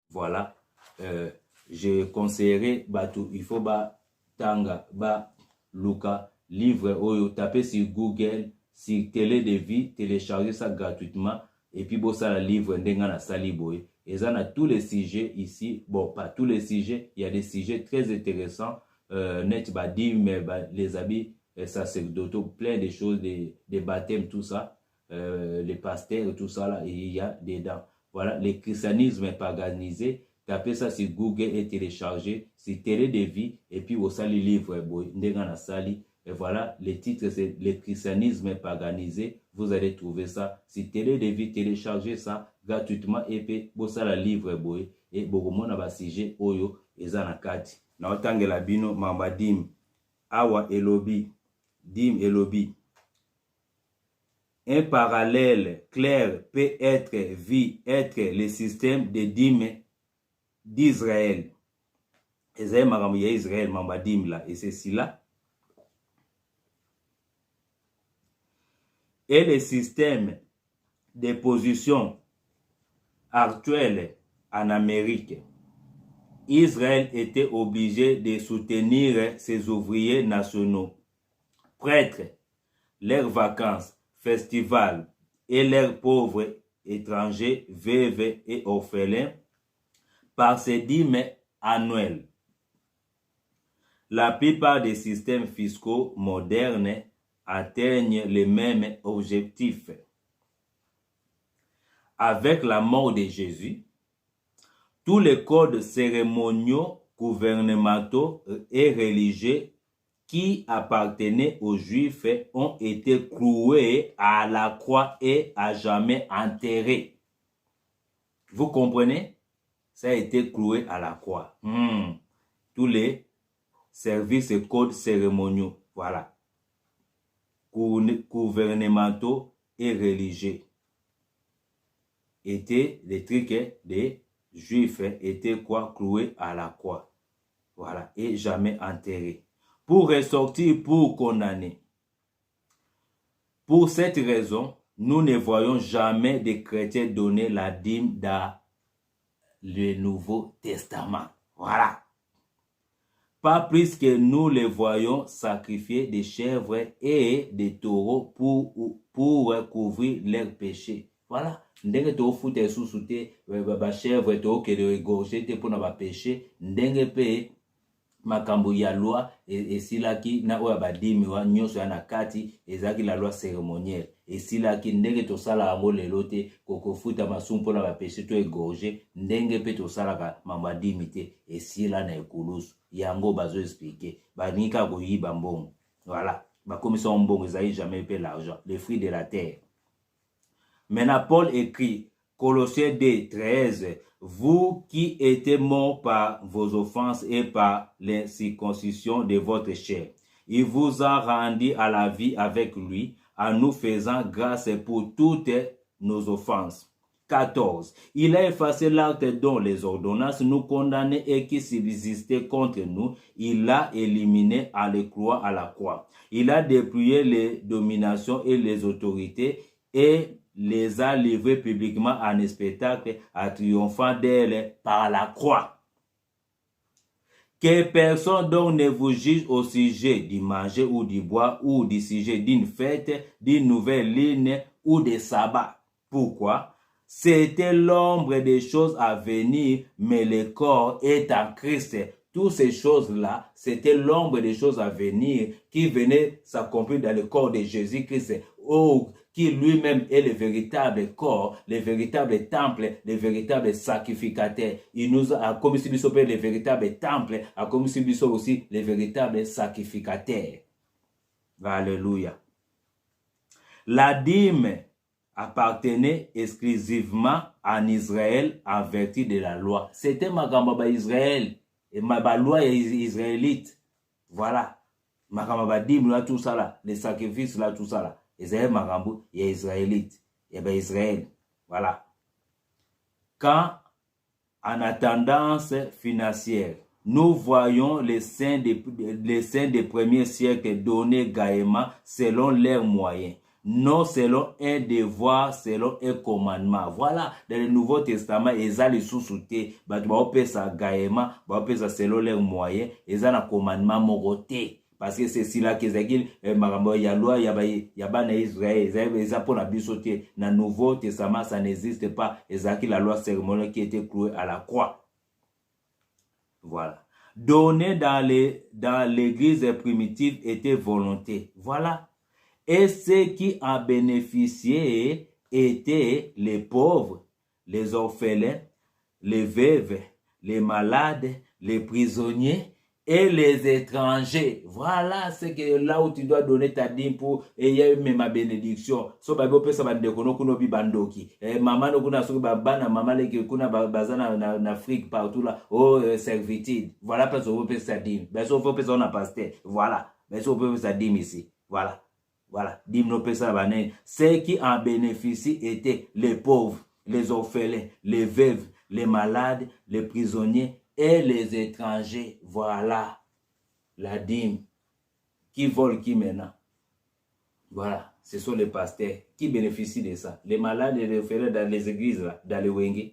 Voilà. Je conseillerais Batou, il faut Tanga, Luka, livre Oyo, tapez sur Google, sur Télé de Vie, téléchargez ça gratuitement, et puis ça la livre Ndengana Saliboy. Et ça a tous les sujets ici, bon, pas tous les sujets, il y a des sujets très intéressants, net badim, les habits sacerdotaux, plein de choses, des baptêmes, tout ça, les pasteurs, tout ça là, il y a dedans. Voilà, le christianisme paganisé. Tapez ça sur Google et téléchargez sur Télé de Vie et puis au sali livre Ndengana Sali. Et voilà, le titre c'est le christianisme paganisé. Vous allez trouver ça sur Télé de Vie, téléchargez ça gratuitement et puis au sali livre boy et bokomona ba sujet oyo eza na kati. Na otangela bino mamba dim awa elobi dim elobi. Un parallèle clair peut être vu être le système de dîmes d'Israël. Esaïe makambo ya Israël mambadim là et c'est cela. Et le système de position actuel en Amérique. Israël était obligé de soutenir ses ouvriers nationaux, prêtres, leurs vacances, festivals et leurs pauvres étrangers, veuves et orphelins par ces dîmes annuelles. La plupart des systèmes fiscaux modernes atteignent les mêmes objectifs. Avec la mort de Jésus, tous les codes cérémoniaux, gouvernementaux et religieux qui appartenaient aux Juifs ont été cloués à la croix et à jamais enterrés. Vous comprenez? Ça a été cloué à la croix. Tous les services et codes cérémoniaux, voilà, gouvernementaux et religieux, étaient les trucs des Juifs, étaient quoi? Cloués à la croix, voilà, et jamais enterrés. Pour ressortir, pour condamner. Pour cette raison, nous ne voyons jamais des chrétiens donner la dîme dans le Nouveau Testament. Voilà. Pas plus que nous les voyons sacrifier des chèvres et des taureaux pour couvrir leurs péchés. Voilà. Ndenge to fute susute ba chèvre to ke de égorger te pour na ba péché, ndenge pe makambo ya loi et silaki na oya ba dimi wa nyoso ya na kati ezaki la loi cérémonielle et silaki ndenge to sala ngo lelo te koko futa masumpo na ba péché to égorger ndenge pe to sala ka mamba dimi te et sila na ekulusu yango bazo expliquer ba nika ko yiba mbongo. Voilà, ba commission mbongo ezali jamais pe l'argent, les fruits de la terre. Maintenant Paul écrit Colossiens 2:13, vous qui étiez morts par vos offenses et par l'incirconcision de votre chair, il vous a rendu à la vie avec lui, en nous faisant grâce pour toutes nos offenses. 14. Il a effacé l'acte dont les ordonnances nous condamnaient et qui subsistait contre nous. Il l'a éliminé en le clouant à la croix. Il a dépouillé les dominations et les autorités et les a livrés publiquement en spectacle à triomphant d'elles par la croix. Que personne donc ne vous juge au sujet du manger ou du bois ou du sujet d'une fête, d'une nouvelle ligne ou des sabbats. Pourquoi? C'était l'ombre des choses à venir, mais le corps est en Christ. Toutes ces choses-là, c'était l'ombre des choses à venir qui venaient s'accomplir dans le corps de Jésus-Christ. Oh, qui lui-même est le véritable corps, le véritable temple, le véritable sacrificateur. Il nous a commis le véritable temple, a commis aussi le véritable sacrificateur. Alléluia. La dîme appartenait exclusivement en Israël en vertu de la loi. C'était Magamba Israël et ma loi israélite. Voilà. Magamba dîme là, tout ça là, les sacrifices là, tout ça là. Israël Magambo, il y a Israélite, il y a Israël. Voilà. Quand, en attendance financière, nous voyons les saints des premiers siècles donnés gaïement selon leurs moyens. non selon un devoir, selon un commandement. Voilà, dans le Nouveau Testament, ils ont les sous-soutés, ils ont gaïma, ils ont selon leurs moyens, ils ont un commandement moroté. Parce que c'est si là que il y a loi, il y a Israël, ils ont pour la bisoté. Dans le Nouveau Testament, ça n'existe pas. Ils ont la loi cérémonielle qui était clouée à la croix. Voilà. Donner dans l'église primitive était volonté. Voilà. Et ceux qui en bénéficiaient étaient les pauvres, les orphelins, les veuves, les malades, les prisonniers et les étrangers. Voilà, c'est que là où tu dois donner ta dîme pour ayer ma bénédiction. So baby pesa bande kono kuno bi bandoki. Maman no kuna so bana maman leke kuna bazana en Afrique partout là. Oh servitude. Voilà parce que vous pesa sa dîme. Ben so faut pesa on a pasteur. Voilà. Ben so peut pesa sa dîme ici. Voilà. Voilà, ceux qui en bénéficient étaient les pauvres, les orphelins, les veuves, les malades, les prisonniers et les étrangers. Voilà, la dîme. Qui vole qui maintenant? Voilà, ce sont les pasteurs qui bénéficient de ça. Les malades et les orphelins dans les églises, là, dans les wenge.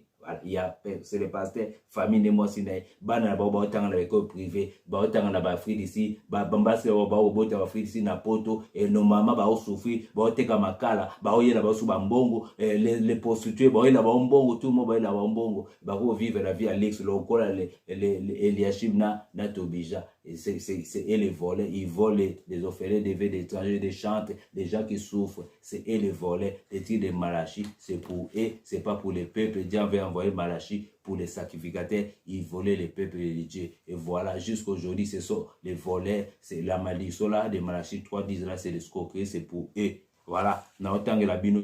C'est les pasteurs, famille de moi, Sinaï, Bana Baba Otang, l'école privée, Baotang, la Bafri d'ici, Bambas, Baba Bafri d'ici, Napoto, et nos mamans, Bao souffrir, Baoteka Makala, Baoye la Basu Bambongo, les prostituées, Baoye la Bambongo, tout le monde, Baoye la Bambongo, Bao vivre la vie à l'ex, le Okola, Eliashimna, Natobija, et c'est les volets, ils volent des orphelins, des étrangers, des chantes, des gens qui souffrent, c'est les volets, des tirs de Malachi, c'est pour eux, c'est pas pour les peuples, Dieu avait envoyé Malachi pour les sacrificateurs, ils volaient les peuples religieux. Et voilà, jusqu'aujourd'hui, ce sont les voleurs, c'est la malédiction là de Malachi 3, 10 là, c'est l'escroquerie, c'est pour eux. Voilà, na autant que la bino.